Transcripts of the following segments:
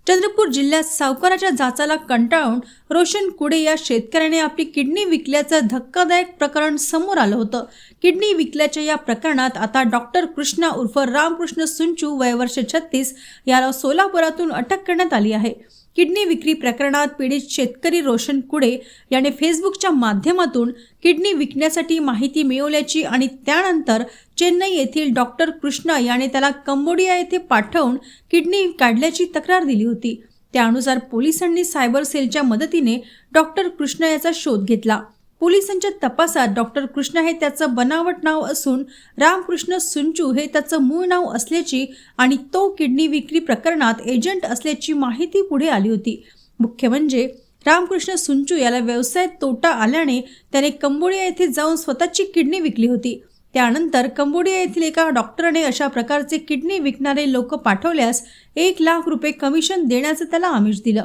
चंद्रपूर जिल्ह्यात सावकाराच्या जाचाला कंटाळून रोशन कुडे या शेतकऱ्याने आपली किडनी विकल्याचं धक्कादायक प्रकरण समोर आलं होतं। किडनी विकल्याच्या या प्रकरणात आता डॉक्टर कृष्णा उर्फ रामकृष्ण सुंचू वय वर्ष 36 याला सोलापुरातून अटक करण्यात आली आहे। किडनी विक्री प्रकरणात पीडित शेतकरी रोशन कुडे याने फेसबुकच्या माध्यमातून किडनी विकण्यासाठी माहिती मिळवल्याची आणि त्यानंतर चेन्नई येथील डॉक्टर कृष्णा याने त्याला कंबोडिया येथे पाठवून किडनी काढल्याची तक्रार दिली होती। त्यानुसार पोलिसांनी सायबर सेलच्या मदतीने डॉक्टर कृष्णा याचा शोध घेतला। पोलिसांच्या तपासात डॉक्टर कृष्णा हे त्याचं बनावट नाव असून रामकृष्ण सुंचू हे त्याचं मूळ नाव असल्याची आणि तो किडनी विक्री प्रकरणात एजंट असल्याची माहिती पुढे आली होती। मुख्य म्हणजे रामकृष्ण सुंचू याला व्यवसायात तोटा आल्याने त्याने कंबोडिया येथे जाऊन स्वतःची किडनी विकली होती। त्यानंतर कंबोडिया येथील एका डॉक्टरने अशा प्रकारचे किडनी विकणारे लोक पाठवल्यास 1 लाख रुपये कमिशन देण्याचं त्याला आमिष दिलं।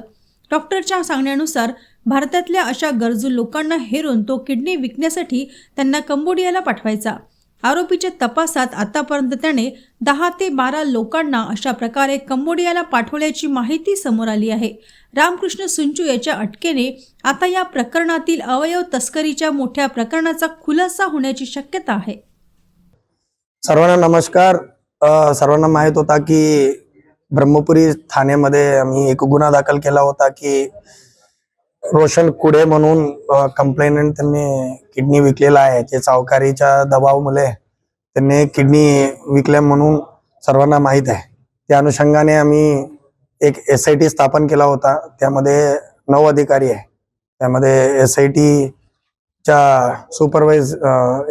डॉक्टरच्या सांगण्यानुसार भारतातल्या अशा गरजू लोकांना हेरून तो किडनी विकण्यासाठी त्यांना कंबोडियाला पाठवायचा। आरोपीच्या तपासात आतापर्यंत त्याने 10 ते 12 लोकांना अशा प्रकारे कंबोडियाला पाठवल्याची माहिती समोर आली आहे। रामकृष्ण सुंचू याच्या अटकेने आता या प्रकरणातील अवयव तस्करीच्या मोठ्या प्रकरणाचा खुलासा होण्याची शक्यता आहे। सर्वांना नमस्कार। सर्वांना माहित होता की ब्रह्मपुरी ठाण्यामध्ये आम्ही एक गुन्हा दाखल केला होता की रोशन कुडे म्हणून कंप्लेंट त्यांनी किडनी विकलेला आहे। ते सावकारीच्या दबावामुळे त्यांनी किडनी विकल्या म्हणून सर्वांना माहित आहे। त्या अनुषंगाने आम्ही एक SIT स्थापन केला होता। त्यामध्ये 9 अधिकारी आहे। त्यामध्ये SIT च्या सुपरवाइज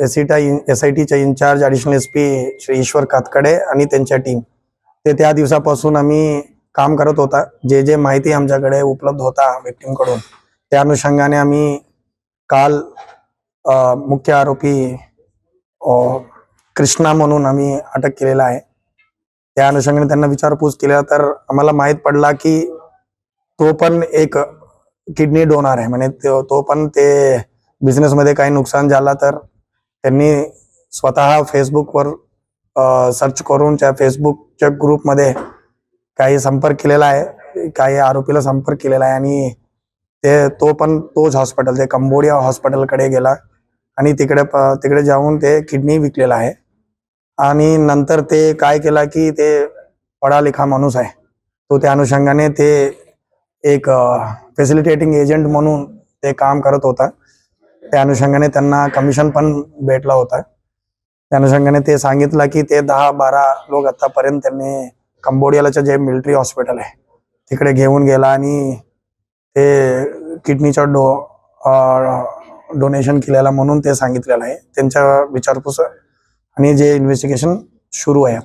SIT च्या इन्चार्ज ॲडिशनल SP श्री ईश्वर कातकडे आणि त्यांच्या टीम ते त्या दिवसापासून आम्ही काम करत होता। जे माहिती आमच्याकडे उपलब्ध होता विक्टिम कडून त्या अनुषंगाने आम्ही काल मुख्य आरोपी कृष्णा म्हणून आम्ही अटक केलेला आहे। त्या अनुषंगाने त्यांना विचारपूस केल्या तर आम्हाला माहित पडला की तो पण एक किडनी डोनर आहे। म्हणजे तो पण ते बिझनेस मध्ये काही नुकसान झाला तर त्यांनी स्वतः फेसबुकवर सर्च करून त्या फेसबुकच्या ग्रुपमध्ये काही संपर्क केलेला आहे, काही आरोपीला संपर्क केलेला आहे आणि तो पण तोच हॉस्पिटल ते कंबोडिया हॉस्पिटलकडे गेला आणि तिकडे जाऊन ते किडनी विकलेला आहे। आणि नंतर ते काय केला की ते पढा लिखा माणूस आहे, तो त्या अनुषंगाने ते एक फॅसिलिटेटिंग एजंट म्हणून ते काम करत होता। त्या अनुषंगाने त्यांना कमिशन पण भेटला होता। त्या अनुषंगाने ते सांगितलं की ते 10-12 लोक आतापर्यंत त्यांनी कंबोडियाला जे मिलिटरी हॉस्पिटल आहे तिकडे घेऊन गेला आणि ते किडनीचा डोनेशन केलेला म्हणून ते सांगितलेलं आहे। त्यांच्या विचारपूस आणि जे इन्व्हेस्टिगेशन सुरू आहे।